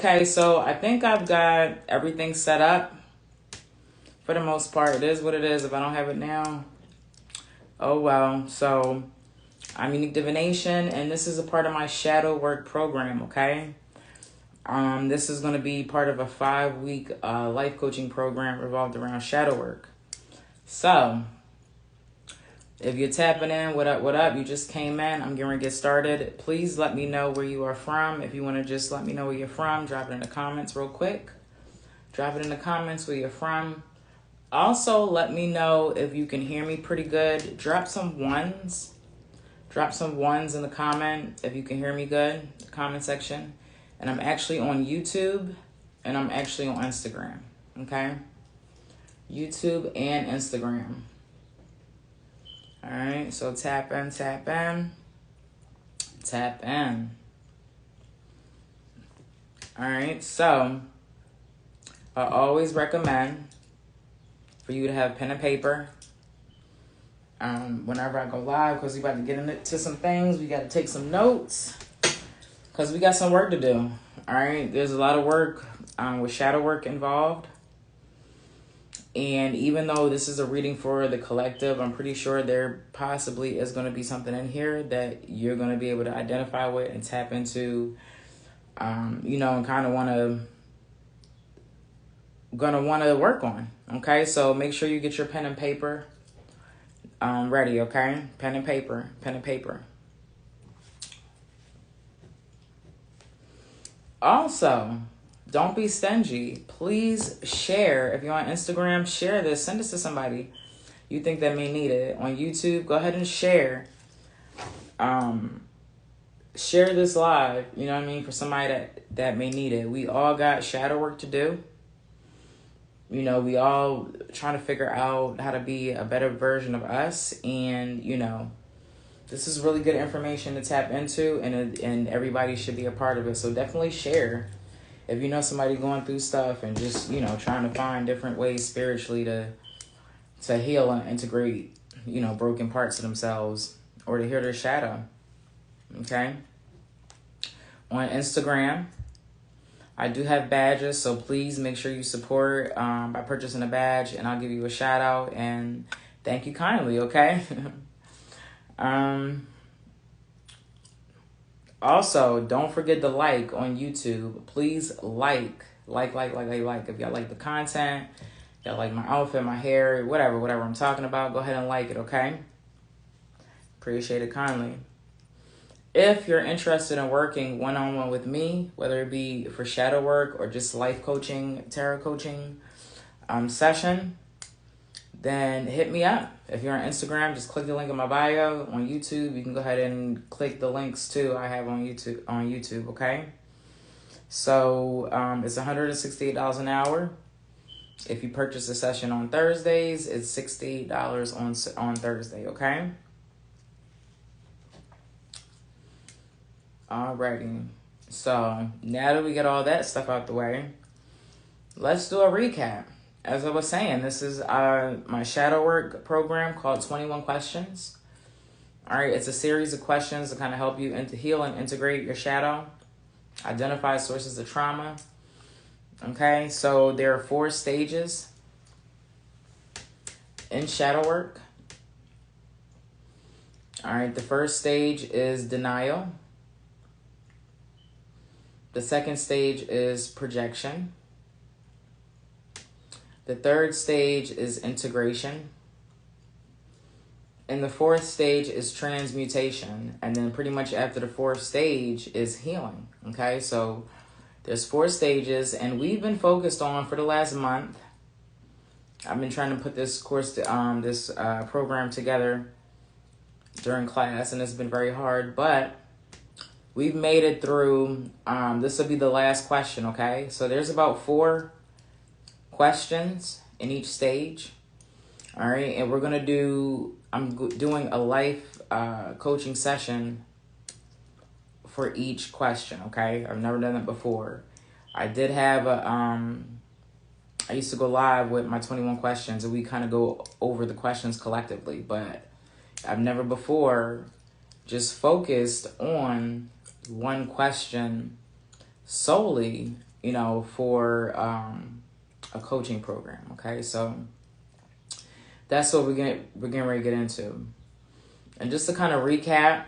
Okay, so I think I've got everything set up for the most part. It is what it is. If I don't have it now, oh well. So I'm Unique Divination, and this is a part of my shadow work program, okay? This is going to be part of a 5-week life coaching program revolved around shadow work. So if you're tapping in, what up, what up? You just came in. I'm going to get started. Please let me know where you are from. If you want to just let me know where you're from, drop it in the comments real quick. Drop it in the comments where you're from. Also, let me know if you can hear me pretty good. Drop some ones. Drop some ones in the comment if you can hear me good, the comment section. And I'm actually on YouTube, and I'm actually on Instagram, okay? YouTube and Instagram. All right, so tap in, tap in, tap in. All right, so I always recommend for you to have pen and paper whenever I go live, because we about to get into some things. We got to take some notes because we got some work to do. All right, there's a lot of work with shadow work involved. And even though this is a reading for the collective, I'm pretty sure there possibly is going to be something in here that you're going to be able to identify with and tap into, and kind of want to work on. Okay, so make sure you get your pen and paper ready. Okay, pen and paper, pen and paper. Also, don't be stingy. Please share. If you're on Instagram, share this. Send this to somebody you think that may need it. On YouTube, go ahead and share. Share this live, you know what I mean, for somebody that may need it. We all got shadow work to do. You know, we all trying to figure out how to be a better version of us. And, this is really good information to tap into, and everybody should be a part of it. So definitely share. If you know somebody going through stuff and just, trying to find different ways spiritually to heal and integrate, broken parts of themselves, or to hear their shadow. Okay? On Instagram, I do have badges, so please make sure you support by purchasing a badge, and I'll give you a shout out and thank you kindly, okay? Also, don't forget to like on YouTube. Please like. If y'all like the content, y'all like my outfit, my hair, whatever I'm talking about, go ahead and like it, okay? Appreciate it kindly. If you're interested in working one-on-one with me, whether it be for shadow work or just life coaching, tarot coaching session, then hit me up. If you're on Instagram, just click the link in my bio. On YouTube, you can go ahead and click the links too I have on YouTube, okay? So it's $168 an hour. If you purchase a session on Thursdays, it's $68 on Thursday, okay? Alrighty. So now that we get all that stuff out the way, let's do a recap. As I was saying, this is my shadow work program called 21 Questions. All right, it's a series of questions to kind of help you heal and integrate your shadow, identify sources of trauma. Okay, so there are 4 stages in shadow work. All right, the first stage is denial. The second stage is projection. The third stage is integration. And the fourth stage is transmutation. And then pretty much after the fourth stage is healing. Okay, so there's 4 stages, and we've been focused on for the last month. I've been trying to put this course, program together during class, and it's been very hard, but we've made it through. This will be the last question, okay? So there's about 4 questions in each stage. All right, and I'm doing a life coaching session for each question, okay? I've never done that before. I did have I used to go live with my 21 questions, and we kind of go over the questions collectively, but I've never before just focused on one question solely for a coaching program. Okay, so that's what we're getting ready to get into. And just to kind of recap,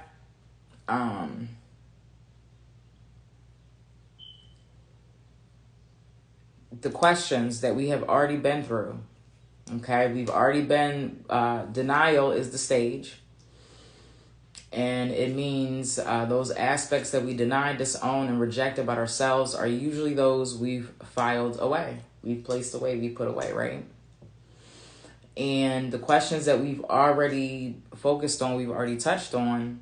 the questions that we have already been through. Okay, we've already been, denial is the stage. And it means those aspects that we deny, disown, and reject about ourselves are usually those we've filed away. We've placed away, we put away, right? And the questions that we've already focused on, we've already touched on,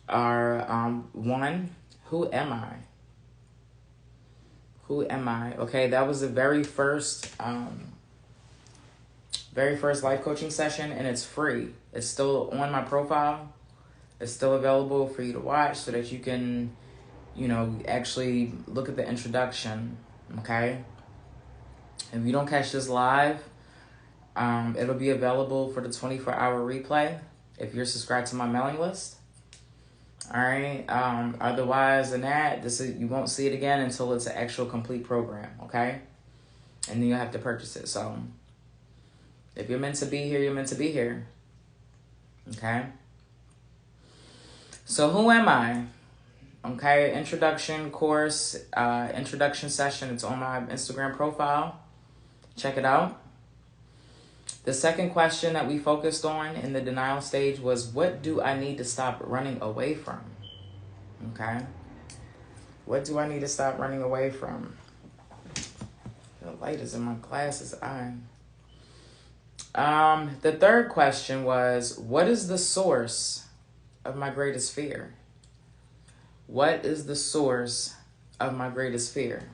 are one, who am I? Who am I? Okay, that was the very first life coaching session, and it's free. It's still on my profile. It's still available for you to watch so that you can, actually look at the introduction, okay? If you don't catch this live, it'll be available for the 24-hour replay if you're subscribed to my mailing list. All right. Otherwise than that, you won't see it again until it's an actual complete program, okay? And then you'll have to purchase it. So if you're meant to be here, you're meant to be here, okay? So who am I? Okay, introduction course, introduction session. It's on my Instagram profile. Check it out. The second question that we focused on in the denial stage was, what do I need to stop running away from? Okay. What do I need to stop running away from? The light is in my glasses' eye. The third question was, what is the source of my greatest fear? What is the source of my greatest fear?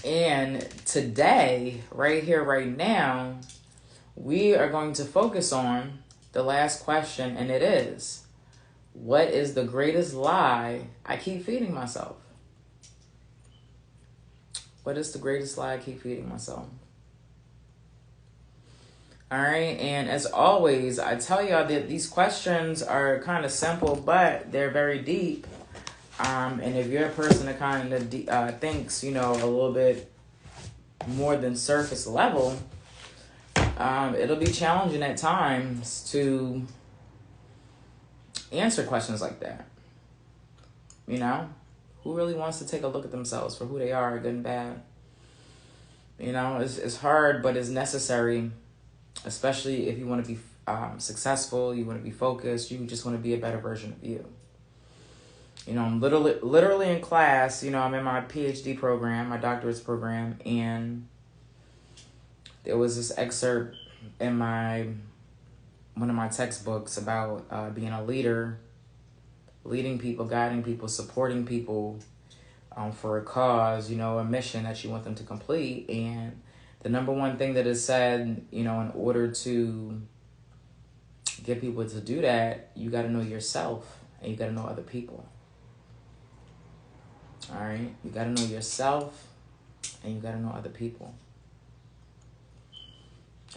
And today, right here, right now, we are going to focus on the last question, and it is, what is the greatest lie I keep feeding myself? What is the greatest lie I keep feeding myself? All right, and as always, I tell y'all that these questions are kind of simple, but they're very deep. And if you're a person that kind of thinks, a little bit more than surface level, it'll be challenging at times to answer questions like that. Who really wants to take a look at themselves for who they are, good and bad? It's hard, but it's necessary, especially if you want to be successful, you want to be focused, you just want to be a better version of you. I'm literally in class, I'm in my PhD program, my doctorate's program, and there was this excerpt in one of my textbooks about being a leader, leading people, guiding people, supporting people for a cause, a mission that you want them to complete. And the number one thing that is said, in order to get people to do that, you got to know yourself and you got to know other people. All right, you got to know yourself and you got to know other people.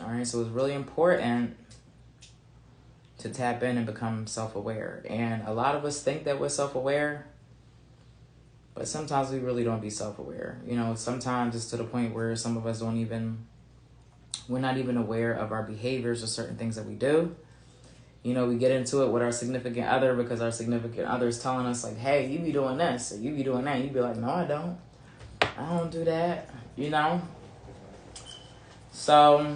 All right, so it's really important to tap in and become self-aware. And a lot of us think that we're self-aware, but sometimes we really don't be self-aware. Sometimes it's to the point where some of us we're not even aware of our behaviors or certain things that we do. We get into it with our significant other because our significant other is telling us like, hey, you be doing this or you be doing that. You be like, no, I don't. I don't do that, So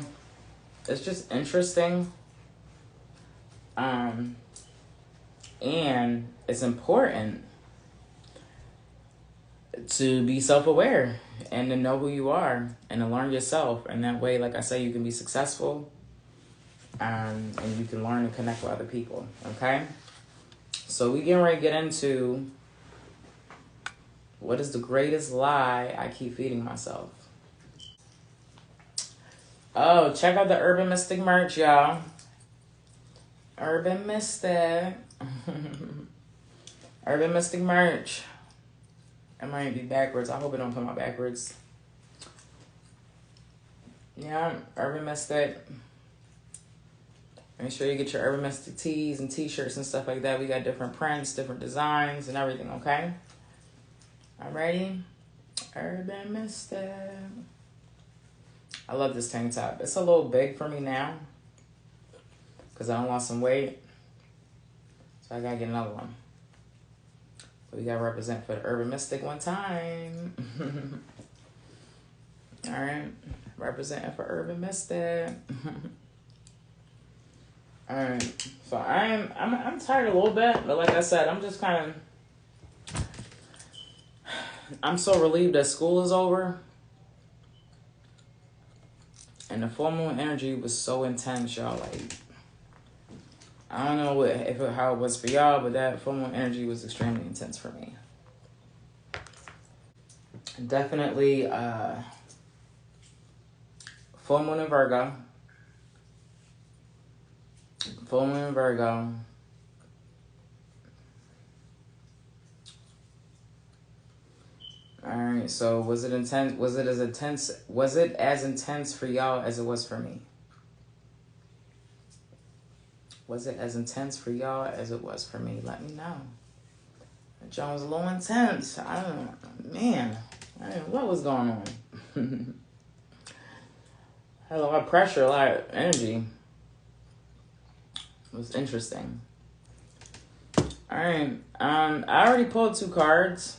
it's just interesting. And it's important to be self-aware and to know who you are and to learn yourself. And that way, like I say, you can be successful. And you can learn and connect with other people, okay? So we getting ready to get into what is the greatest lie I keep feeding myself. Oh, check out the Urban Mystic merch, y'all. Urban Mystic. Urban Mystic merch. It might be backwards. I hope it don't come out backwards. Yeah, Urban Mystic. Make sure you get your Urban Mystic tees and t-shirts and stuff like that. We got different prints, different designs, and everything, okay? Alrighty? Urban Mystic. I love this tank top. It's a little big for me now because I don't lost some weight. So I gotta get another one. But we gotta represent for the Urban Mystic one time. Alright. Representing for Urban Mystic. Alright. So I'm tired a little bit, but like I said, I'm just kind of, I'm so relieved that school is over. And the full moon energy was so intense, y'all. Like, I don't know how it was for y'all, but that full moon energy was extremely intense for me. Definitely full moon in Virgo. Full moon in Virgo. All right, so was it intense? Was it as intense for y'all as it was for me? Was it as intense for y'all as it was for me? Let me know. John was a little intense. I don't know. Man, I don't know what was going on. Had a lot of pressure, a lot of energy. It was interesting. All right. I already pulled 2 cards.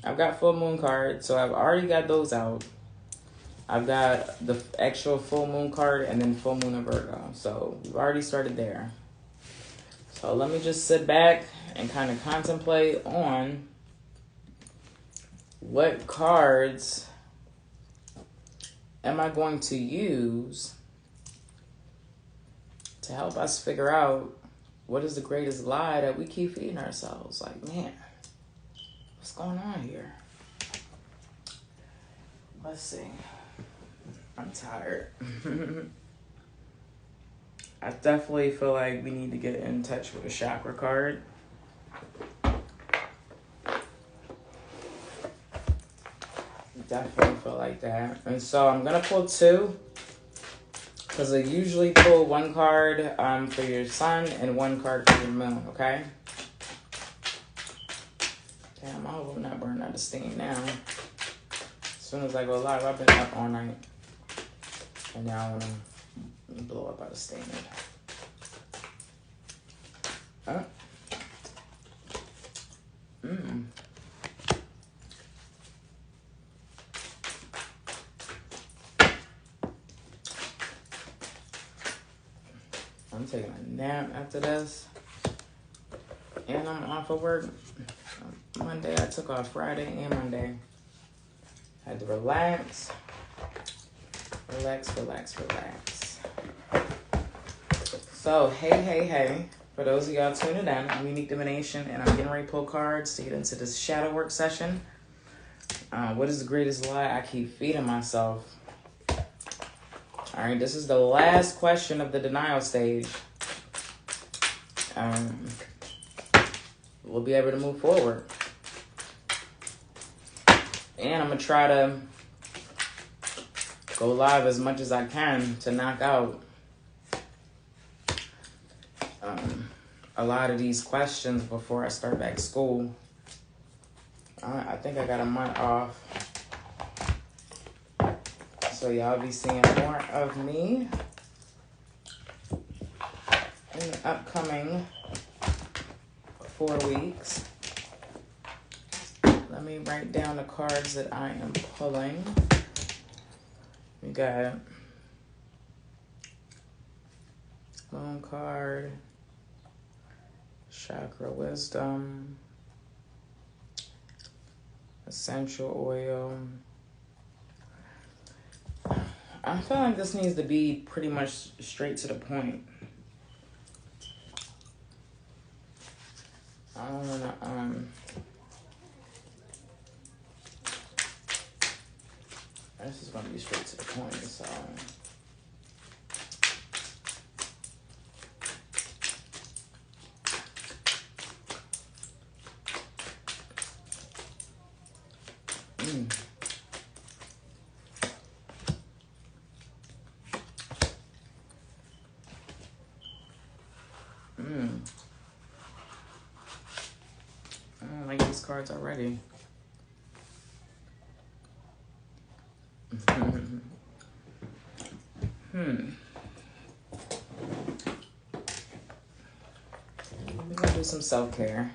I've got full moon cards, so I've already got those out. I've got the actual full moon card and then full moon in Virgo. So we've already started there. So let me just sit back and kind of contemplate on what cards am I going to use to help us figure out what is the greatest lie that we keep feeding ourselves. Like, man, what's going on here? Let's see. I'm tired. I definitely feel like we need to get in touch with a chakra card. Definitely feel like that. And so I'm going to pull 2. Because I usually pull 1 card for your sun and 1 card for your moon, okay? Damn, I hope I'm not burning out of steam now. As soon as I go live, I've been up all night. And now I want to blow up out of steam. I'm taking a nap after this. And I'm off of work. Monday, I took off Friday and Monday. Had to relax. Relax. So, hey. For those of y'all tuning in, I'm Unique Divination, and I'm getting ready to pull cards to get into this shadow work session. What is the greatest lie I keep feeding myself? All right, this is the last question of the denial stage. We'll be able to move forward. And I'm going to try to go live as much as I can to knock out a lot of these questions before I start back school. I think I got a month off. So y'all be seeing more of me in the upcoming 4 weeks. Let me write down the cards that I am pulling. We got Moon card, Chakra Wisdom, Essential Oil. I feel like this needs to be pretty much straight to the point. I don't wanna this is gonna be straight to the point, so cards already. We're gonna do some self-care.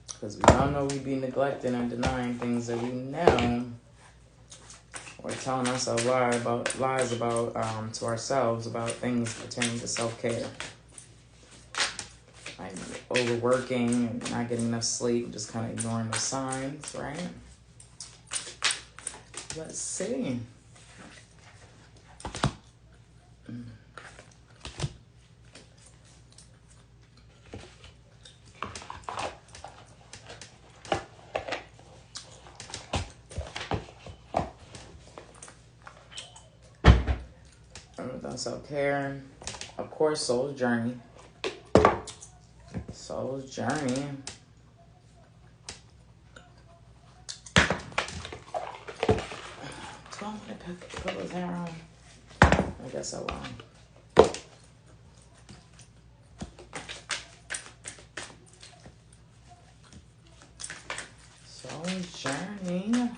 Because we all know we be neglecting and denying things that we know, or telling ourselves lies about to ourselves about things pertaining to self-care. Like overworking and not getting enough sleep, just kind of ignoring the signs, right? Let's see. Self-care, of course, soul's journey. Soul's journey. Do I want to put his hair on? I guess I will. Soul's journey.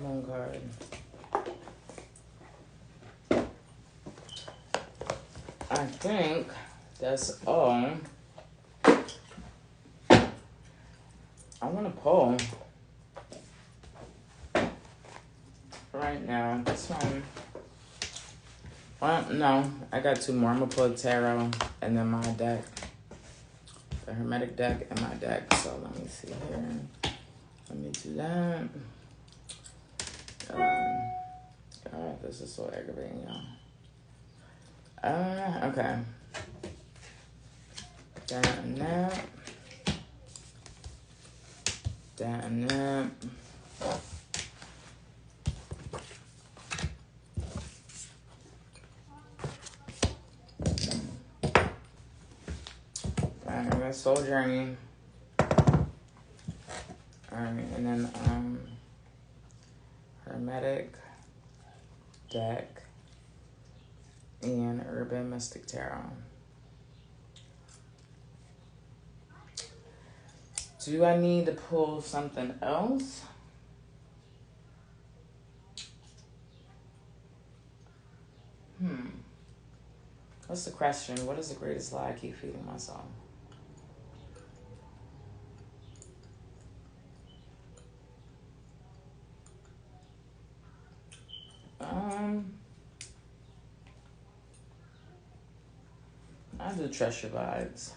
Moon card. I think that's all. I want to pull right now. This one. Well, no, I got two more. I'm gonna pull a tarot and then my deck, the Hermetic deck and my deck. So let me see here. Let me do that. God, this is so aggravating, y'all. Okay. That and that. That and that. Alright, that's Soul Journey. Alright, and then Hermetic deck and Urban Mystic Tarot. Do I need to pull something else? What's the question? What is the greatest lie I keep feeding myself? I do trust your vibes.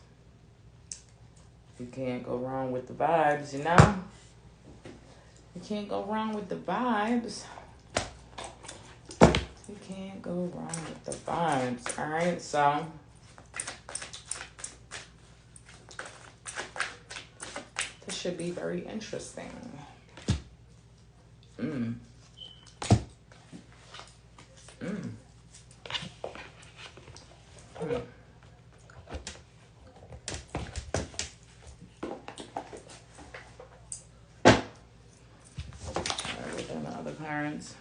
You can't go wrong with the vibes, you know? You can't go wrong with the vibes. You can't go wrong with the vibes. Alright, so this should be very interesting. Within the other cards.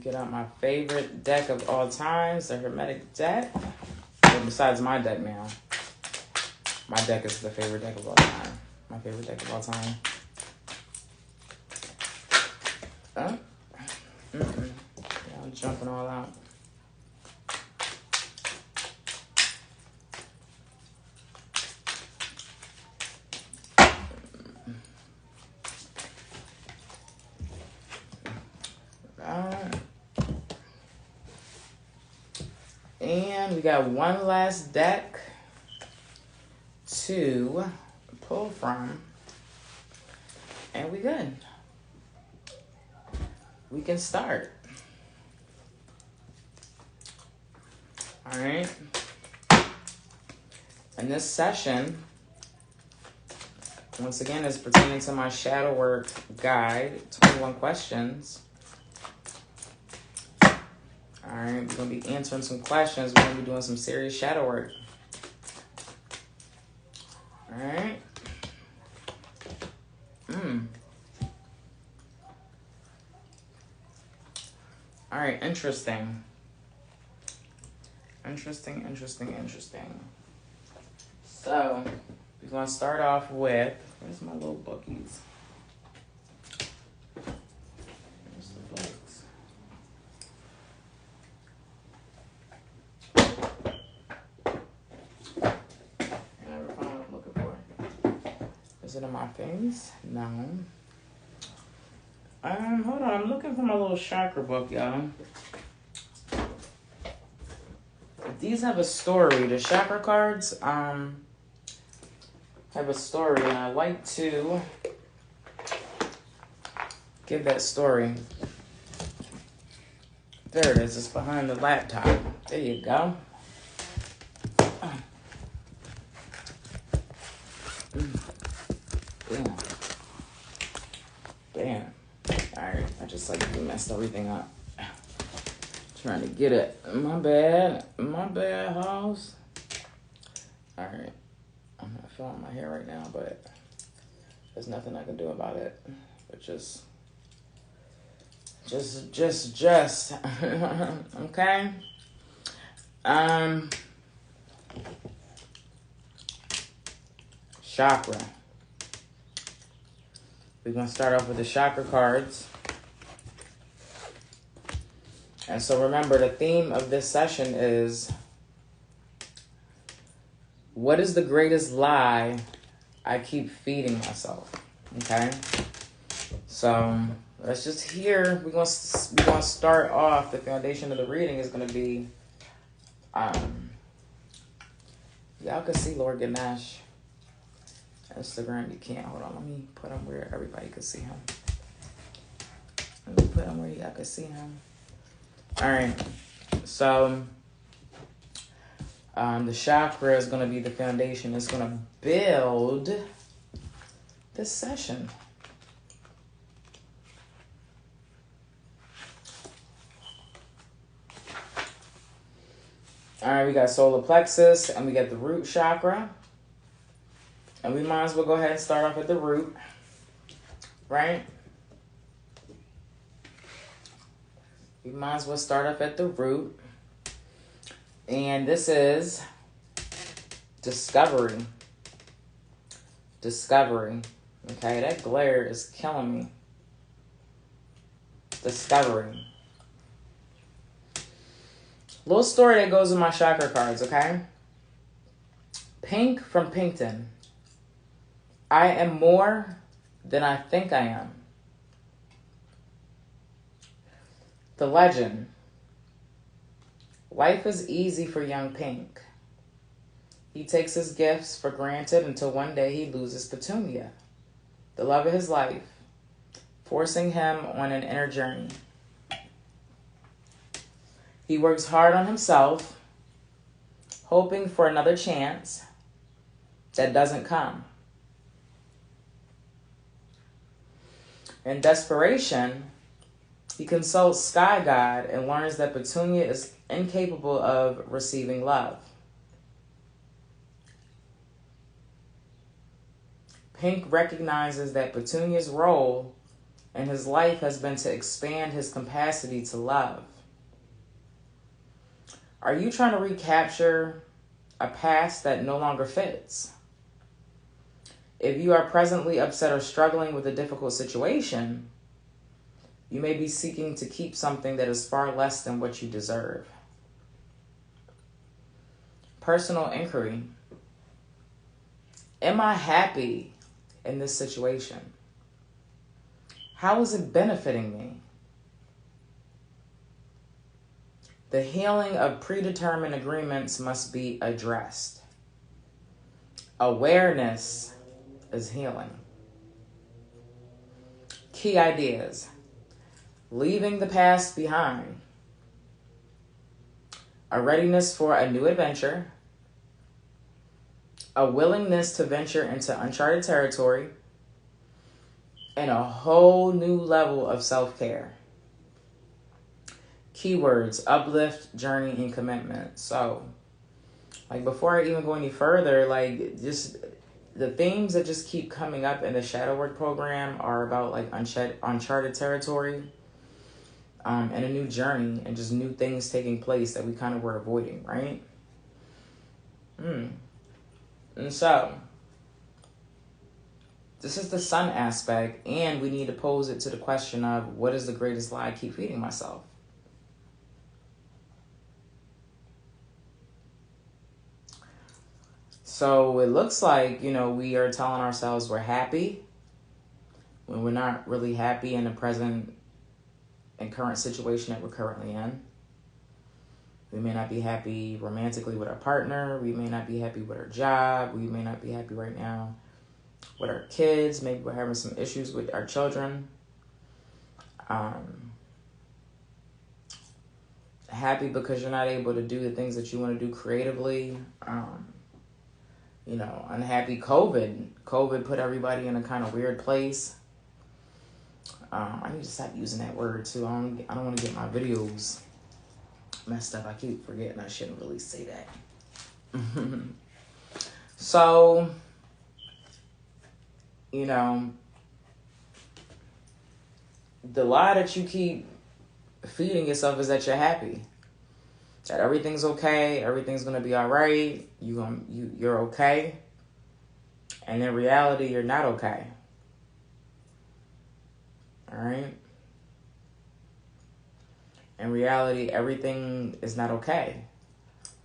Get out my favorite deck of all times, the Hermetic deck. Well, besides my deck now. My deck is the favorite deck of all time. My favorite deck of all time. Yeah, I'm jumping all out. And we got one last deck to pull from. And we good. We can start. All right. And this session, once again, is pertaining to my shadow work guide, 21 questions. All right, we're going to be answering some questions. We're going to be doing some serious shadow work. All right. All right, interesting. Interesting. So, we're going to start off with, where's my little bookies? Where's the books? I never found what I'm looking for. Is it in my things? No. Hold on, I'm looking for my little chakra book, y'all. These have a story. The chakra cards, have a story, and I like to give that story. There it is. It's behind the laptop. There you go. Bam. Alright, I just like messed everything up. Trying to get it. My bad, house. Alright. I'm not feeling my hair right now, but there's nothing I can do about it. But just. Okay? Chakra. We're going to start off with the chakra cards. And so remember, the theme of this session is, what is the greatest lie I keep feeding myself? Okay? So let's just hear. We're going to start off. The foundation of the reading is going to be, y'all can see Lord Ganesh. Instagram, you can't. Hold on, let me put him where everybody can see him. Let me put him where y'all can see him. All right, so the chakra is going to be the foundation. It's going to build this session. All right, we got solar plexus and we got the root chakra. And we might as well go ahead and start off at the root, right? We might as well start off at the root. And this is discovery. Discovery. Okay, that glare is killing me. Discovery. Little story that goes with my chakra cards, okay? Pink from Pinkton. I am more than I think I am. The legend. Life is easy for young Pink. He takes his gifts for granted until one day he loses Petunia, the love of his life, forcing him on an inner journey. He works hard on himself, hoping for another chance that doesn't come. In desperation, he consults Sky God and learns that Petunia is incapable of receiving love. Pink recognizes that Petunia's role in his life has been to expand his capacity to love. Are you trying to recapture a past that no longer fits? If you are presently upset or struggling with a difficult situation, you may be seeking to keep something that is far less than what you deserve. Personal inquiry. Am I happy in this situation? How is it benefiting me? The healing of predetermined agreements must be addressed. Awareness is healing. Key ideas. Leaving the past behind. A readiness for a new adventure. a willingness to venture into uncharted territory, and a whole new level of self-care. Keywords: uplift, journey, and commitment. So, like, before I even go any further, like, just the themes that just keep coming up in the shadow work program are about, like, uncharted territory, and a new journey, and just new things taking place that we kind of were avoiding, right? And so, this is the sun aspect, and we need to pose it to the question of, what is the greatest lie I keep feeding myself? So it looks like, we are telling ourselves we're happy when we're not really happy in the present and current situation that we're currently in. We may not be happy romantically with our partner. We may not be happy with our job. We may not be happy right now with our kids. Maybe we're having some issues with our children. Happy because you're not able to do the things that you want to do creatively. Unhappy COVID. COVID put everybody in a kind of weird place. I need to stop using that word too. I don't want to get my videos messed up. I keep forgetting I shouldn't really say that. So, the lie that you keep feeding yourself is that you're happy, that everything's okay, everything's gonna be all right, you're okay, and in reality, you're not okay. All right. In reality, everything is not okay.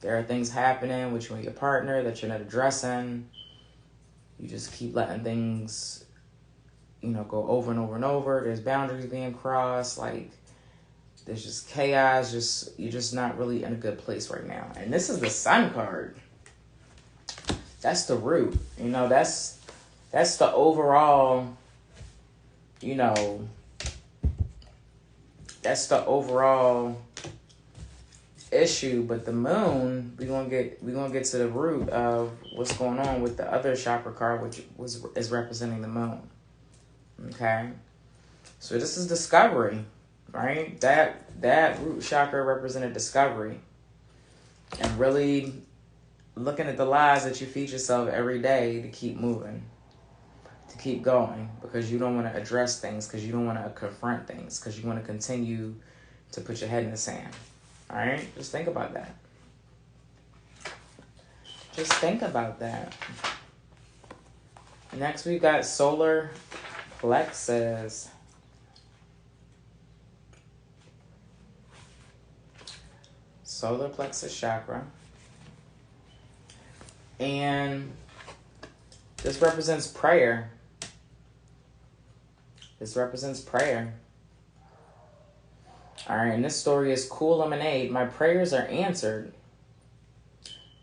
There are things happening with you and your partner that you're not addressing. You just keep letting things, go over and over and over. There's boundaries being crossed. Like, there's just chaos. You're just not really in a good place right now. And this is the Sun card. That's the root. That's the overall, that's the overall issue. But the moon, we're gonna get to the root of what's going on with the other chakra card, which is representing the moon. Okay, so this is discovery, right? That root chakra represented discovery, and really looking at the lies that you feed yourself every day to keep moving, to keep going, because you don't want to address things, because you don't want to confront things, because you want to continue to put your head in the sand. All right? Just think about that. Just think about that. Next, we've got solar plexus. Solar plexus chakra. And this represents prayer. This represents prayer. All right, and this story is Cool Lemonade. My prayers are answered.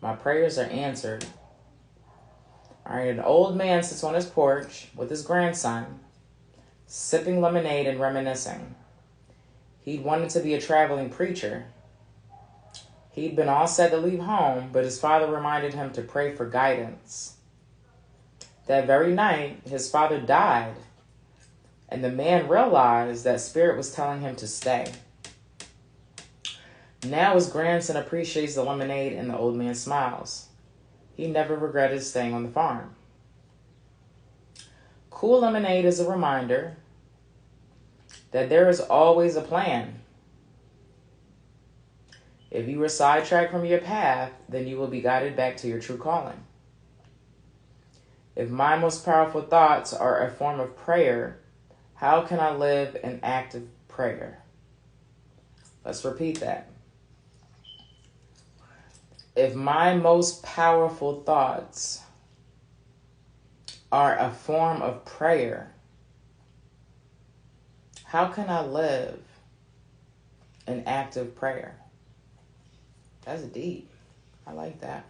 My prayers are answered. All right, an old man sits on his porch with his grandson, sipping lemonade and reminiscing. He'd wanted to be a traveling preacher. He'd been all set to leave home, but his father reminded him to pray for guidance. That very night, his father died, and the man realized that spirit was telling him to stay. Now his grandson appreciates the lemonade and the old man smiles. He never regretted staying on the farm. Cool Lemonade is a reminder that there is always a plan. If you were sidetracked from your path, then you will be guided back to your true calling. If my most powerful thoughts are a form of prayer, how can I live an active prayer? Let's repeat that. If my most powerful thoughts are a form of prayer, how can I live an active prayer? That's deep. I like that.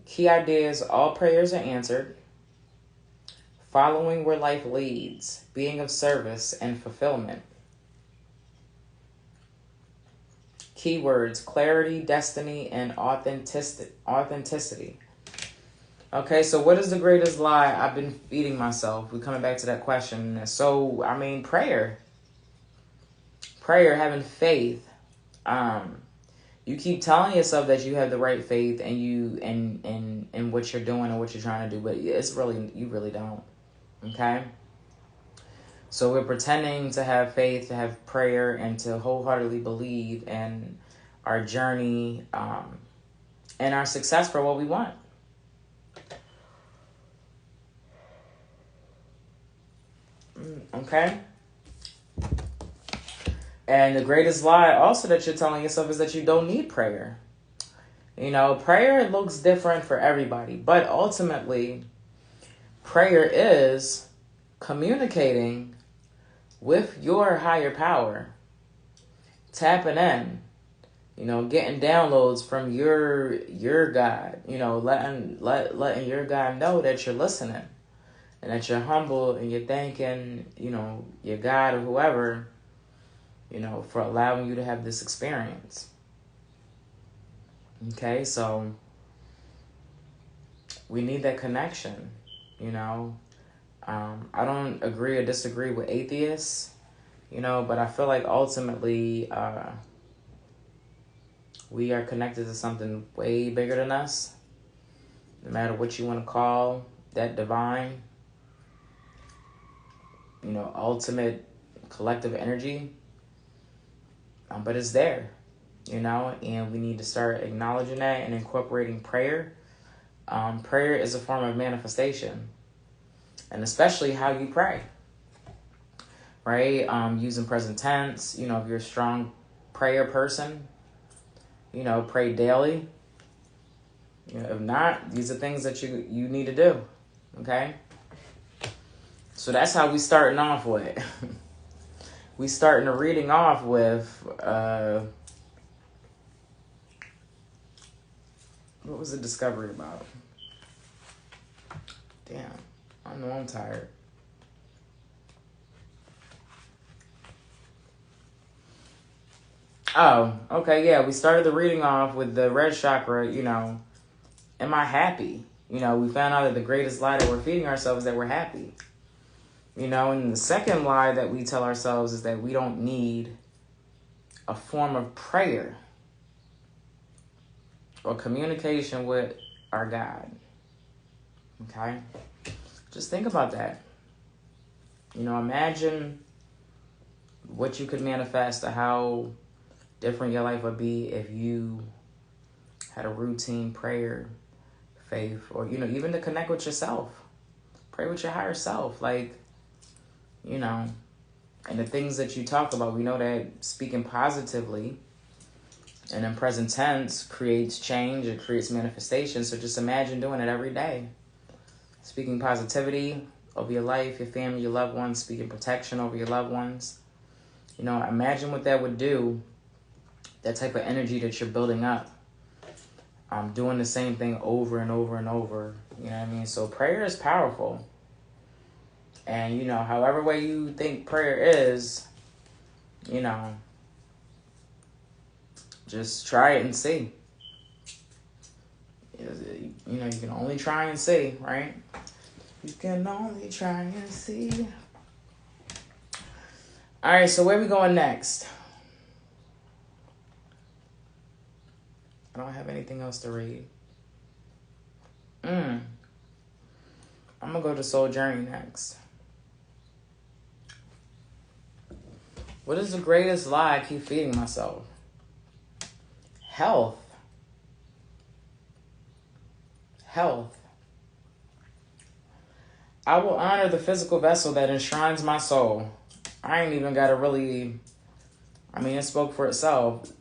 Key ideas: all prayers are answered. Following where life leads. Being of service and fulfillment. Keywords: clarity, destiny, and authenticity. Okay, so what is the greatest lie I've been feeding myself? We're coming back to that question. So, I mean, prayer, having faith. You keep telling yourself that you have the right faith and you and what you're doing and what you're trying to do, but it's really, you really don't. Okay? So we're pretending to have faith, to have prayer, and to wholeheartedly believe in our journey and our success for what we want. Okay? And the greatest lie also that you're telling yourself is that you don't need prayer. You know, prayer looks different for everybody, but ultimately, prayer is communicating with your higher power, tapping in, you know, getting downloads from your God, you know, letting your God know that you're listening and that you're humble and you're thanking, you know, your God or whoever, you know, for allowing you to have this experience. Okay, so we need that connection, you know. I don't agree or disagree with atheists, you know, but I feel like ultimately we are connected to something way bigger than us, no matter what you want to call that divine, you know, ultimate collective energy. But it's there, you know, and we need to start acknowledging that and incorporating prayer. Prayer is a form of manifestation, and especially how you pray, right? Using present tense, you know, if you're a strong prayer person, you know, pray daily. You know, if not, these are things that you need to do, okay? So that's how we starting off with. We starting the reading off with, what was the discovery about? Damn, I know I'm tired. Oh, okay, yeah, we started the reading off with the red chakra, you know, am I happy? You know, we found out that the greatest lie that we're feeding ourselves is that we're happy. You know, and the second lie that we tell ourselves is that we don't need a form of prayer or communication with our God. Okay? Just think about that. You know, imagine what you could manifest, or how different your life would be if you had a routine prayer, faith, or, you know, even to connect with yourself. Pray with your higher self. Like, you know, and the things that you talk about, we know that speaking positively and in present tense creates change, it creates manifestation. So just imagine doing it every day. Speaking positivity over your life, your family, your loved ones, speaking protection over your loved ones. You know, imagine what that would do, that type of energy that you're building up. Doing the same thing over and over and over. You know what I mean? So prayer is powerful. And, you know, however way you think prayer is, you know, just try it and see. You know, you can only try and see, right? You can only try and see. All right, so where we going next? I don't have anything else to read. I'm going to go to Soul Journey next. What is the greatest lie I keep feeding myself? Health. I will honor the physical vessel that enshrines my soul. I ain't even got to really, I mean, it spoke for itself.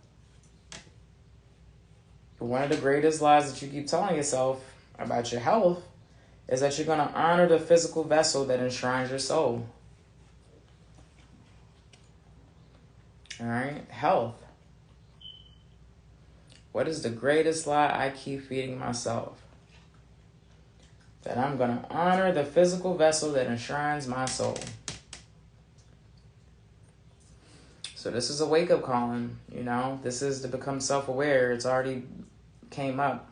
But one of the greatest lies that you keep telling yourself about your health is that you're going to honor the physical vessel that enshrines your soul. All right, health. What is the greatest lie I keep feeding myself? That I'm going to honor the physical vessel that enshrines my soul. So this is a wake-up calling, you know. This is to become self-aware. It's already came up.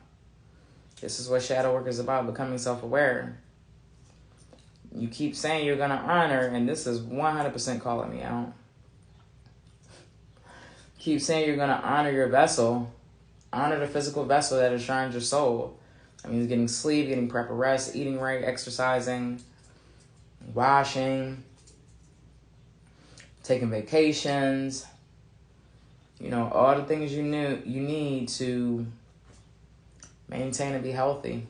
This is what shadow work is about, becoming self-aware. You keep saying you're going to honor, and this is 100% calling me out. Keep saying you're going to honor your vessel. Honor the physical vessel that enshrines your soul. That means getting sleep, getting proper rest, eating right, exercising, washing, taking vacations. You know, all the things you need to maintain and be healthy.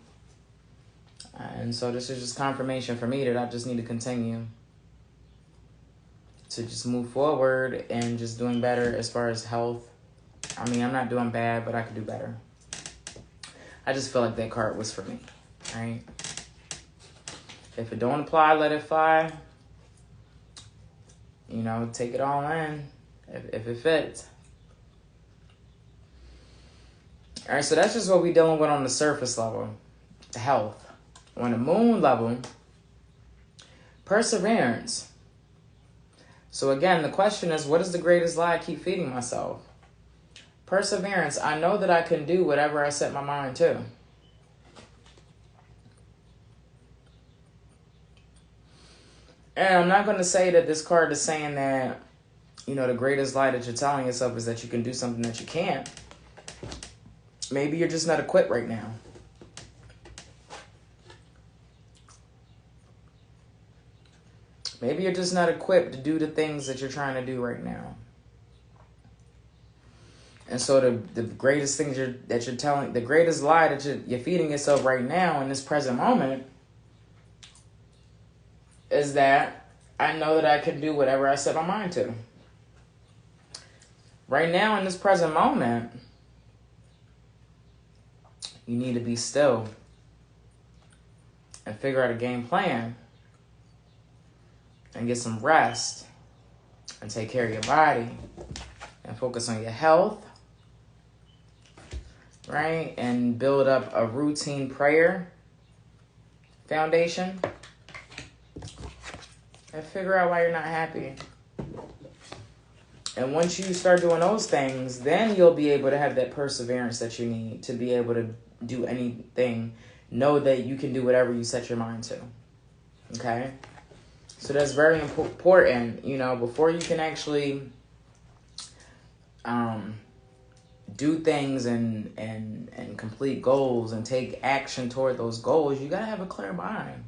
And so this is just confirmation for me that I just need to continue to just move forward and just doing better as far as health. I mean, I'm not doing bad, but I could do better. I just feel like that card was for me, right? If it don't apply, let it fly. You know, take it all in if it fits. All right, so that's just what we're dealing with on the surface level, health. On the moon level, perseverance. So again, the question is, what is the greatest lie I keep feeding myself? Perseverance. I know that I can do whatever I set my mind to. And I'm not going to say that this card is saying that, you know, the greatest lie that you're telling yourself is that you can do something that you can't. Maybe you're just not equipped right now. Maybe you're just not equipped to do the things that you're trying to do right now. And so the greatest things that you're telling, the greatest lie that you're feeding yourself right now in this present moment is that I know that I can do whatever I set my mind to. Right now in this present moment, you need to be still and figure out a game plan and get some rest and take care of your body and focus on your health, right? And build up a routine prayer foundation and figure out why you're not happy. And once you start doing those things, then you'll be able to have that perseverance that you need to be able to do anything. Know that you can do whatever you set your mind to. Okay? So that's very important, you know, before you can actually do things and complete goals and take action toward those goals, you got to have a clear mind.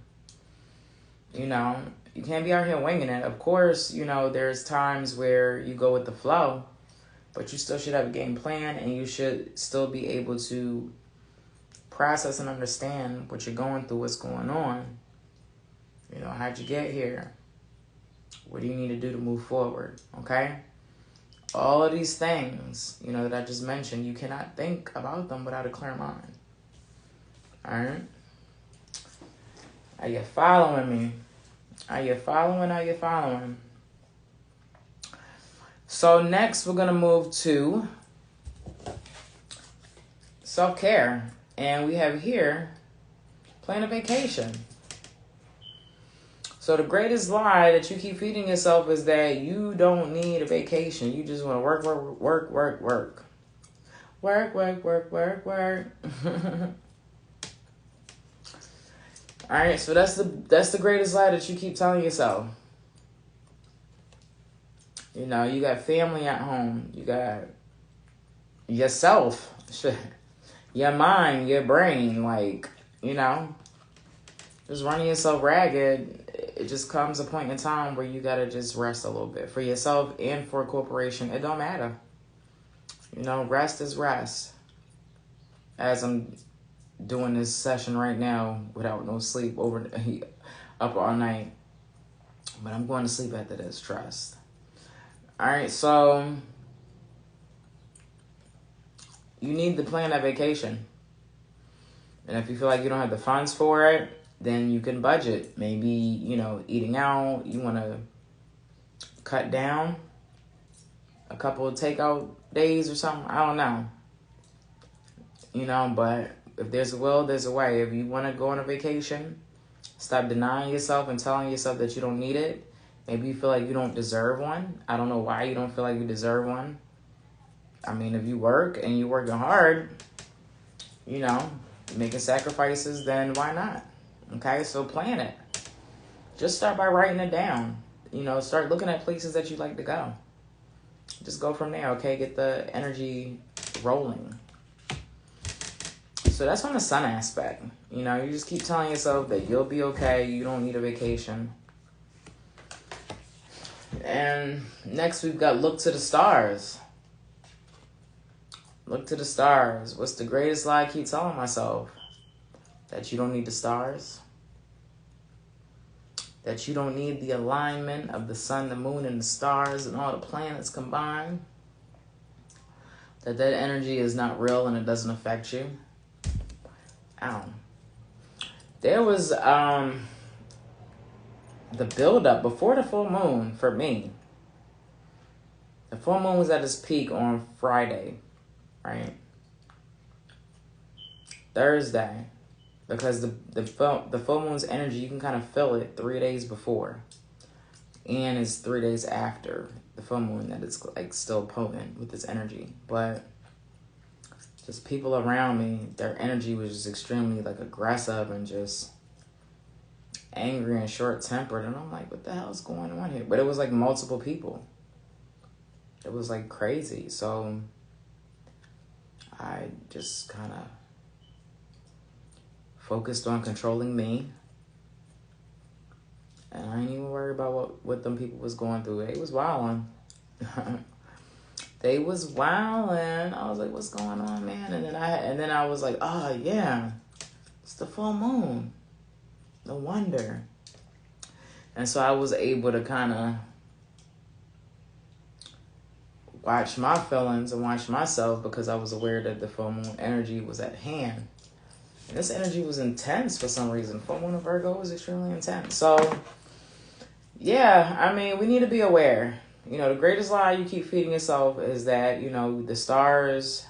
You know, you can't be out here winging it. Of course, you know, there's times where you go with the flow, but you still should have a game plan and you should still be able to process and understand what you're going through, what's going on. You know, how'd you get here? What do you need to do to move forward? Okay? All of these things, you know, that I just mentioned, you cannot think about them without a clear mind. All right? Are you following me? Are you following? Are you following? So next, we're going to move to self-care. And we have here, plan a vacation. So the greatest lie that you keep feeding yourself is that you don't need a vacation. You just want to work, work, work, work, work. Work, work, work, work, work. All right, so that's the greatest lie that you keep telling yourself. You know, you got family at home. You got yourself. Your mind, your brain, like, you know, just running yourself ragged. It just comes a point in time where you got to just rest a little bit for yourself and for a corporation. It don't matter. You know, rest is rest. As I'm doing this session right now without no sleep, up all night. But I'm going to sleep after this, trust. All right, so you need to plan that vacation. And if you feel like you don't have the funds for it, then you can budget. Maybe, you know, eating out, you want to cut down a couple of takeout days or something. I don't know. You know, but if there's a will, there's a way. If you want to go on a vacation, stop denying yourself and telling yourself that you don't need it. Maybe you feel like you don't deserve one. I don't know why you don't feel like you deserve one. I mean, if you work and you're working hard, you know, making sacrifices, then why not? Okay, so plan it. Just start by writing it down. You know, start looking at places that you like to go. Just go from there, okay? Get the energy rolling. So that's on the sun aspect. You know, you just keep telling yourself that you'll be okay. You don't need a vacation. And next we've got look to the stars. Look to the stars. What's the greatest lie I keep telling myself? That you don't need the stars. That you don't need the alignment of the sun, the moon, and the stars and all the planets combined. That energy is not real and it doesn't affect you. There was the buildup before the full moon for me. The full moon was at its peak on Friday, right? Thursday, because the full moon's energy, you can kind of feel it 3 days before, and it's 3 days after the full moon that it's like still potent with its energy. But just people around me, their energy was just extremely like aggressive and just angry and short-tempered, and I'm like, what the hell is going on here? But it was like multiple people. It was like crazy. So I just kind of focused on controlling me, and I ain't even worried about what them people was going through. They was wilding. They was wilding. I was like, what's going on, man? And then I was like, oh yeah, it's the full moon. No wonder. And so I was able to kind of watch my feelings and watch myself, because I was aware that the full moon energy was at hand. And this energy was intense for some reason. Full moon of Virgo was extremely intense. So, yeah, I mean, we need to be aware. You know, the greatest lie you keep feeding yourself is that, you know, the stars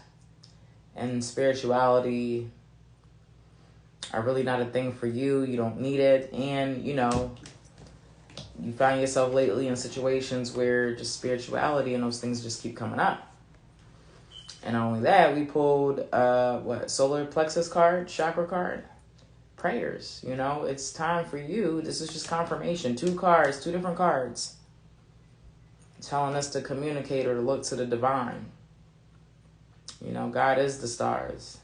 and spirituality are really not a thing for you. You don't need it. And, you know, you find yourself lately in situations where just spirituality and those things just keep coming up. And not only that, we pulled, solar plexus card, chakra card, prayers. You know, it's time for you. This is just confirmation. 2 cards, 2 different cards, telling us to communicate or to look to the divine. You know, God is the stars.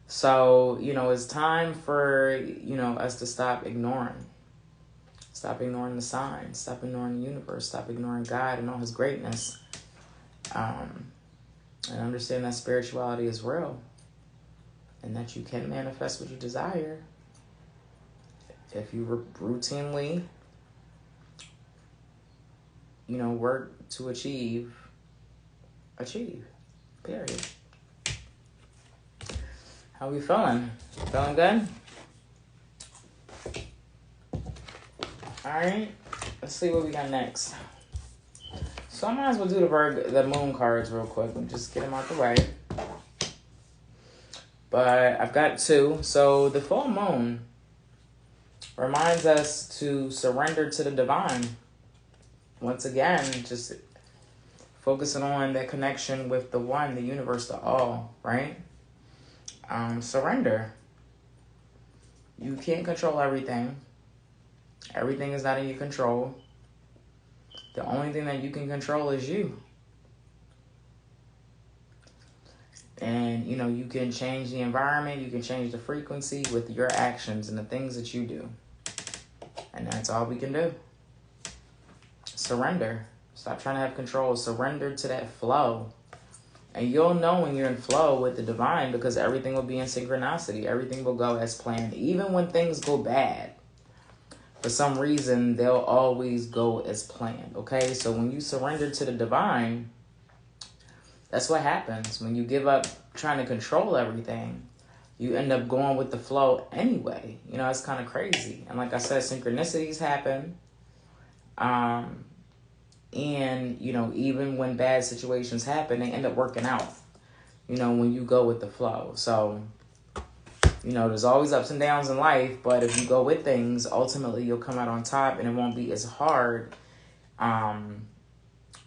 So, you know, it's time for, you know, us to stop ignoring. Stop ignoring the signs. Stop ignoring the universe. Stop ignoring God and all his greatness. And understand that spirituality is real. And that you can manifest what you desire. If you routinely, you know, work to achieve. Period. How we feeling? Feeling good? All right. Let's see what we got next. So I might as well do the moon cards real quick and just get them out the way. But I've got 2. So the full moon reminds us to surrender to the divine. Once again, just focusing on that connection with the one, the universe, the all, right? Surrender. You can't control everything. Everything is not in your control. The only thing that you can control is you. And, you know, you can change the environment. You can change the frequency with your actions and the things that you do. And that's all we can do. Surrender. Stop trying to have control. Surrender to that flow. And you'll know when you're in flow with the divine, because everything will be in synchronicity. Everything will go as planned. Even when things go bad, for some reason, they'll always go as planned. Okay? So when you surrender to the divine, that's what happens. When you give up trying to control everything, you end up going with the flow anyway. You know, it's kind of crazy. And like I said, synchronicities happen. And, you know, even when bad situations happen, they end up working out, you know, when you go with the flow. So, You know, there's always ups and downs in life, but if you go with things, ultimately you'll come out on top, and it won't be as hard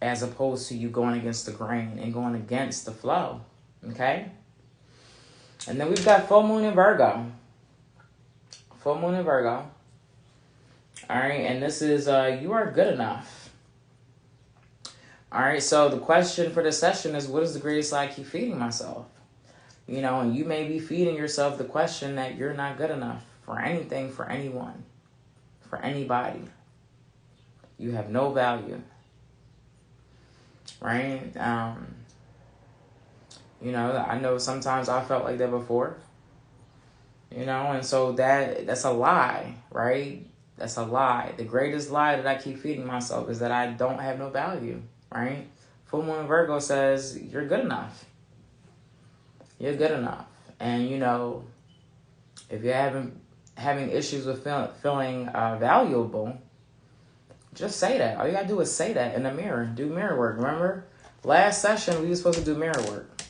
as opposed to you going against the grain and going against the flow. Okay? And then we've got full moon in Virgo. Full moon in Virgo. All right, and this is you are good enough. All right, so the question for this session is, what is the greatest lie I keep feeding myself? You know, and you may be feeding yourself the question that you're not good enough for anything, for anyone, for anybody. You have no value. Right? You know, I know sometimes I felt like that before. You know, and so that's a lie, right? That's a lie. The greatest lie that I keep feeding myself is that I don't have no value, right? Full moon Virgo says you're good enough. You're good enough. And, you know, if you're having issues with feeling valuable, just say that. All you got to do is say that in the mirror. Do mirror work. Remember? Last session, we were supposed to do mirror work.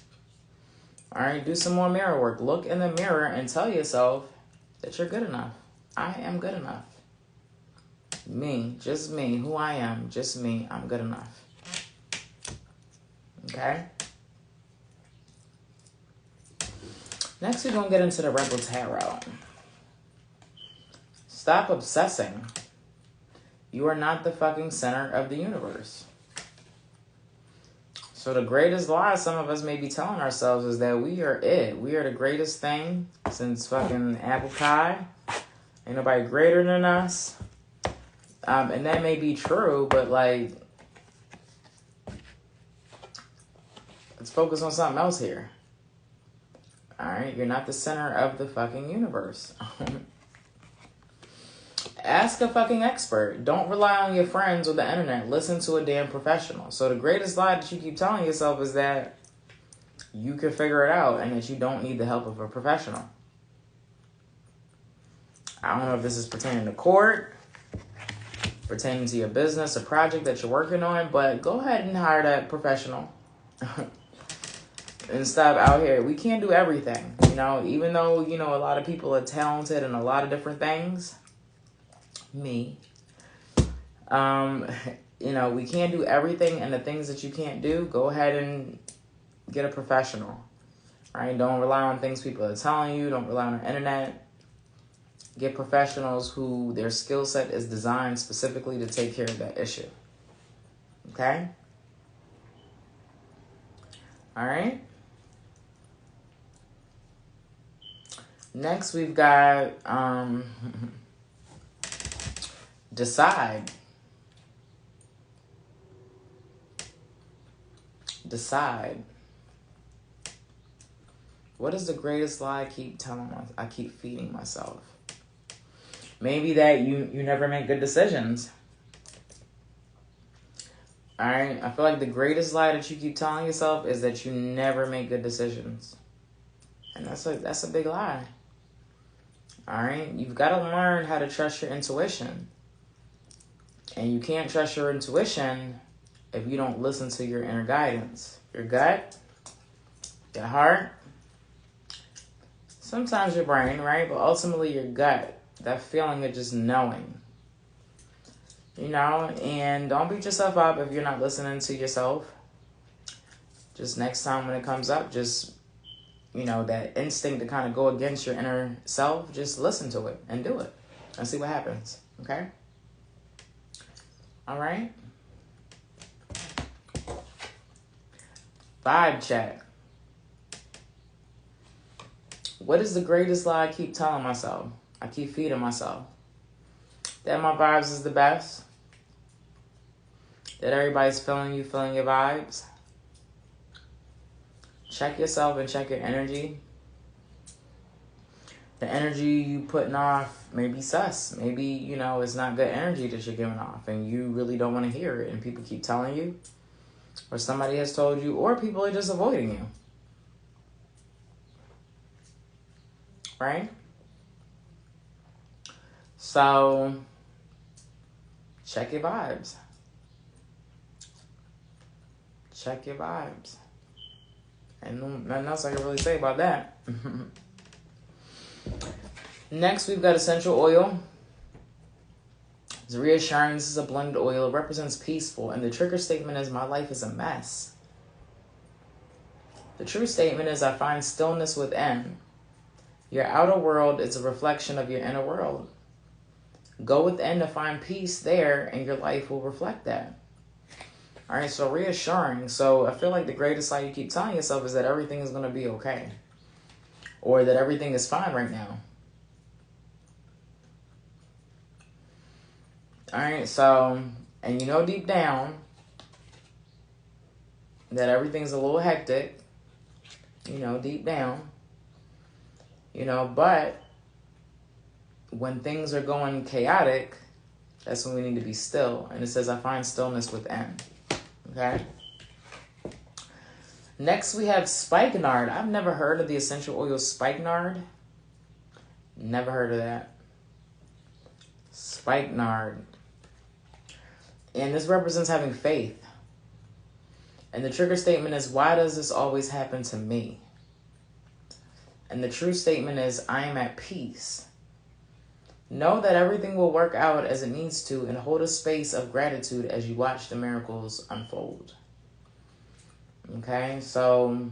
All right? Do some more mirror work. Look in the mirror and tell yourself that you're good enough. I am good enough. Me. Just me. Who I am. Just me. I'm good enough. Okay? Next, we're going to get into the Rebel Tarot. Stop obsessing. You are not the fucking center of the universe. So the greatest lie some of us may be telling ourselves is that we are it. We are the greatest thing since fucking apple pie. Ain't nobody greater than us. And that may be true, but like, let's focus on something else here. All right, you're not the center of the fucking universe. Ask a fucking expert. Don't rely on your friends or the internet. Listen to a damn professional. So the greatest lie that you keep telling yourself is that you can figure it out and that you don't need the help of a professional. I don't know if this is pertaining to court, pertaining to your business or project that you're working on, but go ahead and hire that professional. And stop out here. We can't do everything, you know, even though, you know, a lot of people are talented in a lot of different things. Me. You know, we can't do everything, and the things that you can't do, go ahead and get a professional. Right? Don't rely on things people are telling you. Don't rely on the internet. Get professionals who their skill set is designed specifically to take care of that issue. Okay? All right? Next, we've got decide. Decide. What is the greatest lie I keep feeding myself? Maybe that you never make good decisions. All right? I feel like the greatest lie that you keep telling yourself is that you never make good decisions. And that's a big lie. All right? You've got to learn how to trust your intuition. And you can't trust your intuition if you don't listen to your inner guidance. Your gut, your heart, sometimes your brain, right? But ultimately your gut, that feeling of just knowing. You know, and don't beat yourself up if you're not listening to yourself. Just next time when it comes up, just, you know, that instinct to kind of go against your inner self, just listen to it and do it and see what happens. Okay? All right? Vibe check. What is the greatest lie I keep telling myself? I keep feeding myself. That my vibes is the best. That everybody's feeling your vibes. Check yourself and check your energy. The energy you putting off may be sus. Maybe, you know, it's not good energy that you're giving off and you really don't want to hear it and people keep telling you, or somebody has told you, or people are just avoiding you. Right? So, check your vibes. Check your vibes. And nothing else I can really say about that. Next, we've got essential oil. It's reassuring. This is a blended oil. It represents peaceful. And the trigger statement is, my life is a mess. The true statement is, I find stillness within. Your outer world is a reflection of your inner world. Go within to find peace there, and your life will reflect that. All right, so reassuring. So I feel like the greatest lie you keep telling yourself is that everything is going to be okay. Or that everything is fine right now. All right, so, and you know deep down that everything's a little hectic, you know, deep down, you know, but when things are going chaotic, that's when we need to be still. And it says, I find stillness within. Okay? Next, we have spikenard. I've never heard of the essential oil spikenard. Never heard of that. Spikenard. And this represents having faith. And the trigger statement is, why does this always happen to me? And the true statement is, I am at peace. Know that everything will work out as it needs to, and hold a space of gratitude as you watch the miracles unfold. Okay, so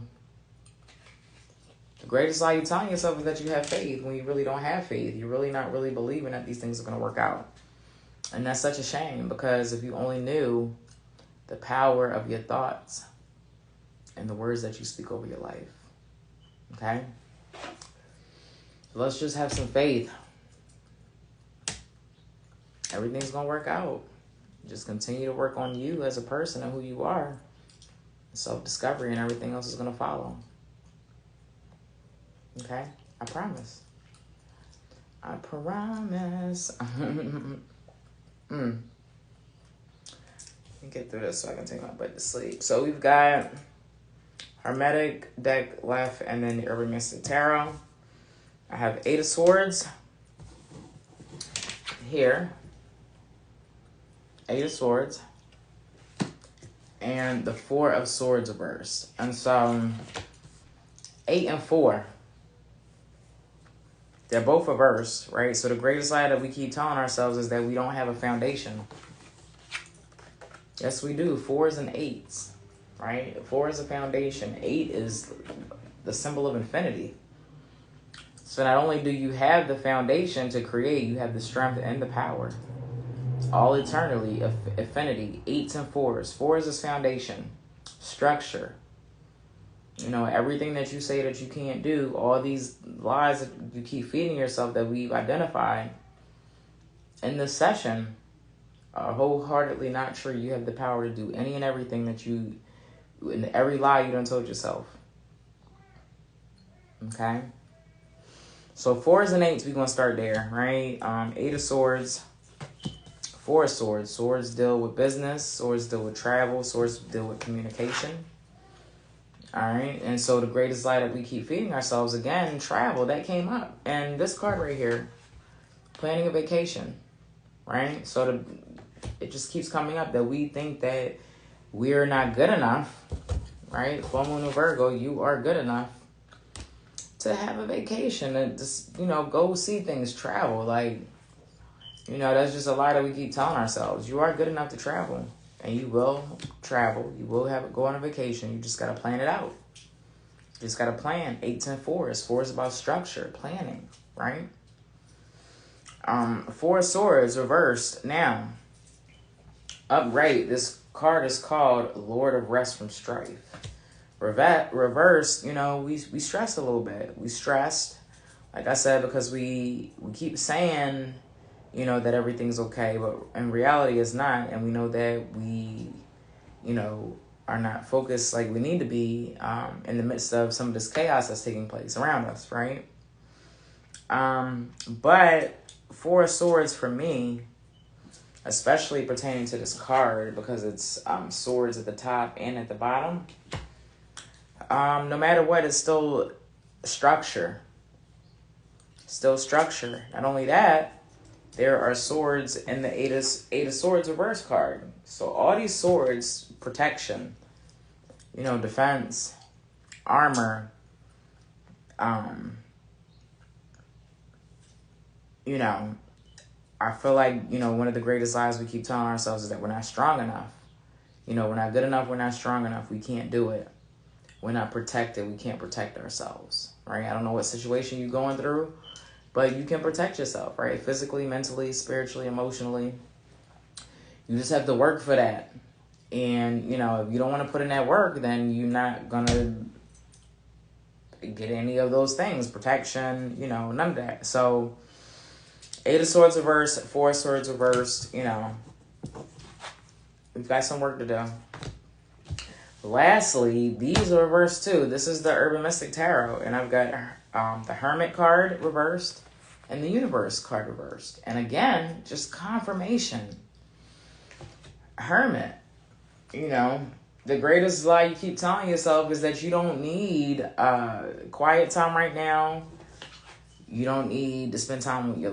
the greatest lie you're telling yourself is that you have faith when you really don't have faith. You're really not really believing that these things are going to work out. And that's such a shame, because if you only knew the power of your thoughts and the words that you speak over your life. Okay? So let's just have some faith. Everything's going to work out. Just continue to work on you as a person and who you are. Self-discovery, and everything else is going to follow. Okay? I promise. I promise. Let me get through this so I can take my butt to sleep. So we've got Hermetic deck left, and then the Urban Mystic Tarot. I have 8 of Swords here. 8 of Swords. And the 4 of Swords reversed. And so 8 and 4. They're both reversed, right? So the greatest lie that we keep telling ourselves is that we don't have a foundation. Yes, we do. 4s and 8s, right? 4 is a foundation. 8 is the symbol of infinity. So not only do you have the foundation to create, you have the strength and the power. All eternally, affinity, 8s and 4s. 4s is foundation, structure. You know, everything that you say that you can't do, all these lies that you keep feeding yourself that we've identified in this session are wholeheartedly not true. You have the power to do any and everything that you, in every lie you done told yourself. Okay? So 4s and 8s, we're going to start there, right? 8 of Swords. 4 of Swords. Swords deal with business. Swords deal with travel. Swords deal with communication. All right. And so the greatest lie that we keep feeding ourselves, again, travel, that came up. And this card right here, planning a vacation, right? So it just keeps coming up that we think that we're not good enough, right? Full moon of Virgo, you are good enough to have a vacation and just, you know, go see things, travel. Like, you know, that's just a lie that we keep telling ourselves. You are good enough to travel, and you will travel. You will go on a vacation. You just got to plan it out. You just got to plan. 8s and 4s. 4 is about structure, planning, right? 4 of Swords reversed. Now, upright, this card is called Lord of Rest from Strife. Reversed, you know, we stressed a little bit. We stressed, like I said, because we keep saying, you know, that everything's okay, but in reality it's not. And we know that we, you know, are not focused like we need to be in the midst of some of this chaos that's taking place around us, right? But 4 of Swords for me, especially pertaining to this card, because it's swords at the top and at the bottom, no matter what, it's still structure. Still structure. Not only that, there are swords in the 8 of Swords reverse card. So all these swords, protection, you know, defense, armor, you know, I feel like, you know, one of the greatest lies we keep telling ourselves is that we're not strong enough. You know, we're not good enough, we're not strong enough, we can't do it. We're not protected, we can't protect ourselves, right? I don't know what situation you're going through, but you can protect yourself, right? Physically, mentally, spiritually, emotionally. You just have to work for that. And, you know, if you don't want to put in that work, then you're not going to get any of those things. Protection, you know, none of that. So, 8 of Swords reversed, 4 of Swords reversed, you know. We've got some work to do. Lastly, these are reversed too. This is the Urban Mystic Tarot. And I've got the Hermit card reversed and the Universe card reversed. And again, just confirmation. Hermit. You know, the greatest lie you keep telling yourself is that you don't need quiet time right now. You don't need to spend time with your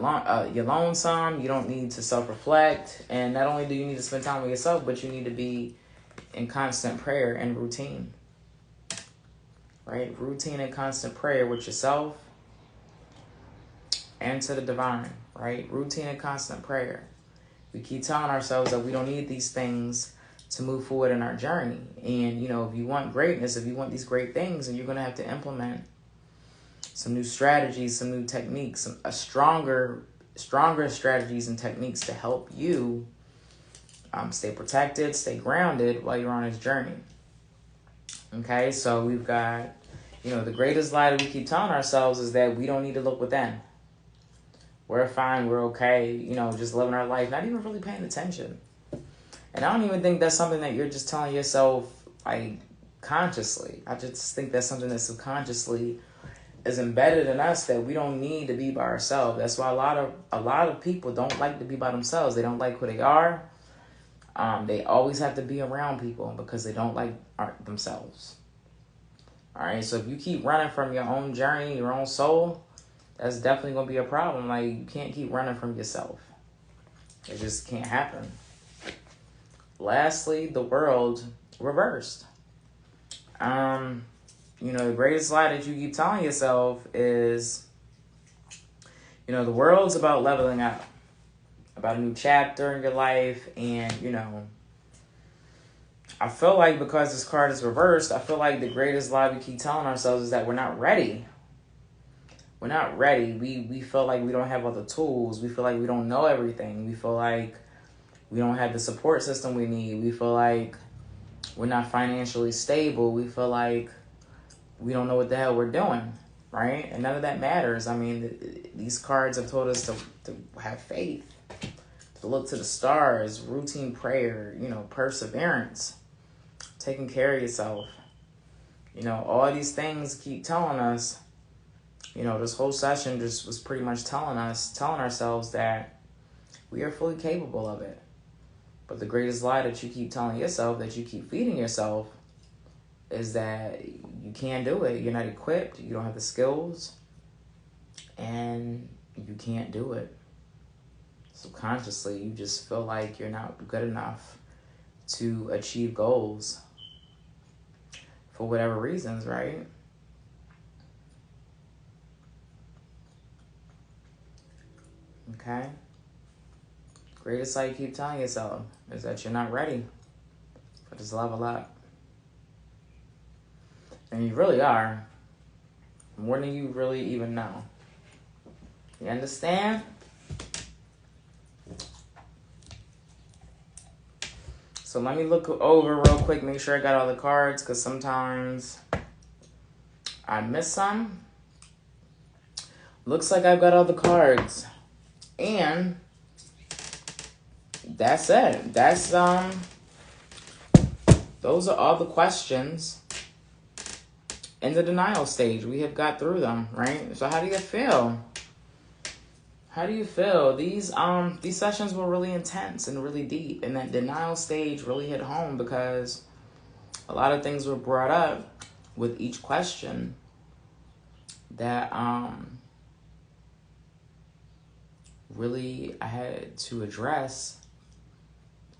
lonesome. You don't need to self-reflect. And not only do you need to spend time with yourself, but you need to be in constant prayer and routine. Right? Routine and constant prayer with yourself and to the divine. Right? Routine and constant prayer. We keep telling ourselves that we don't need these things to move forward in our journey. And, you know, if you want greatness, if you want these great things, then you're going to have to implement some new strategies, some new techniques, some stronger strategies and techniques to help you stay protected, stay grounded while you're on this journey. Okay, so we've got, you know, the greatest lie that we keep telling ourselves is that we don't need to look within. We're fine, we're okay, you know, just living our life, not even really paying attention. And I don't even think that's something that you're just telling yourself, like, consciously. I just think that's something that subconsciously is embedded in us, that we don't need to be by ourselves. That's why a lot of people don't like to be by themselves. They don't like who they are. They always have to be around people because they don't like themselves. All right, so if you keep running from your own journey, your own soul, that's definitely going to be a problem. Like, you can't keep running from yourself. It just can't happen. Lastly, the World reversed. You know, the greatest lie that you keep telling yourself is, you know, the world's about leveling up, about a new chapter in your life. And, you know, I feel like because this card is reversed, I feel like the greatest lie we keep telling ourselves is that we're not ready. We're not ready. We feel like we don't have all the tools. We feel like we don't know everything. We feel like we don't have the support system we need. We feel like we're not financially stable. We feel like we don't know what the hell we're doing, right? And none of that matters. I mean, these cards have told us to have faith, to look to the stars, routine prayer, you know, perseverance, taking care of yourself. You know, all these things keep telling us, you know, this whole session just was pretty much telling ourselves that we are fully capable of it. But the greatest lie that you keep telling yourself, that you keep feeding yourself, is that you can't do it. You're not equipped. You don't have the skills. And you can't do it. Subconsciously, you just feel like you're not good enough to achieve goals for whatever reasons, right? Okay? Greatest lie you keep telling yourself is that you're not ready for this level up. And you really are. More than you really even know. You understand? So let me look over real quick, make sure I got all the cards, because sometimes I miss some. Looks like I've got all the cards. And that's it. That's those are all the questions in the denial stage. We have got through them, right? So how do you feel? How do you feel? These sessions were really intense and really deep, and that denial stage really hit home because a lot of things were brought up with each question that really I had to address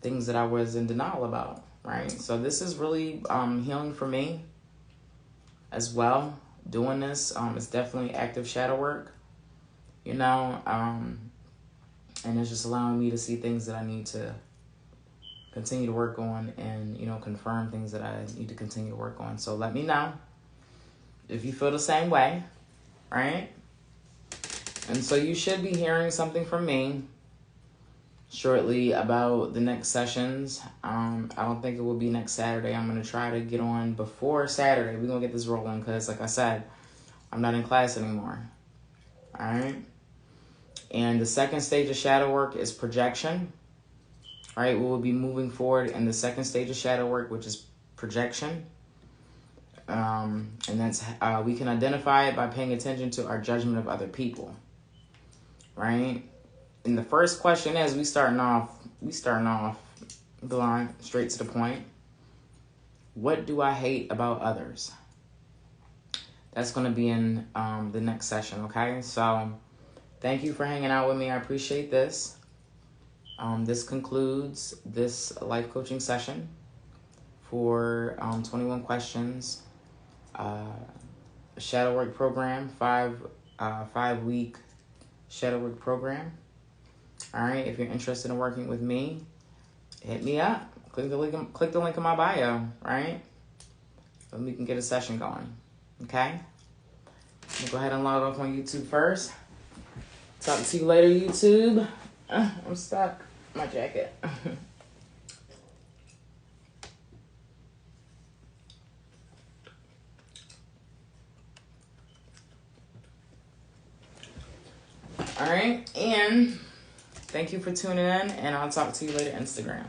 things that I was in denial about, right? So this is really healing for me as well. Doing this is definitely active shadow work. you know, and it's just allowing me to see things that I need to continue to work on and, you know, confirm things that I need to continue to work on. So let me know if you feel the same way, right? And so you should be hearing something from me shortly about the next sessions. I don't think it will be next Saturday. I'm going to try to get on before Saturday. We're going to get this rolling because, like I said, I'm not in class anymore. All right? And the second stage of shadow work is projection. All right? We will be moving forward in the second stage of shadow work, which is projection. And that's we can identify it by paying attention to our judgment of other people. Right? And the first question is, we starting off blind, straight to the point. What do I hate about others? That's going to be in the next session, okay? So thank you for hanging out with me. I appreciate this. This concludes this life coaching session for 21 questions. Shadow work program, 5-week shadow work program. All right, if you're interested in working with me, hit me up. Click the link in my bio, right? So we can get a session going, okay? I'm gonna go ahead and log off on YouTube first. Talk to you later, YouTube. I'm stuck. My jacket. All right, and thank you for tuning in, and I'll talk to you later, Instagram.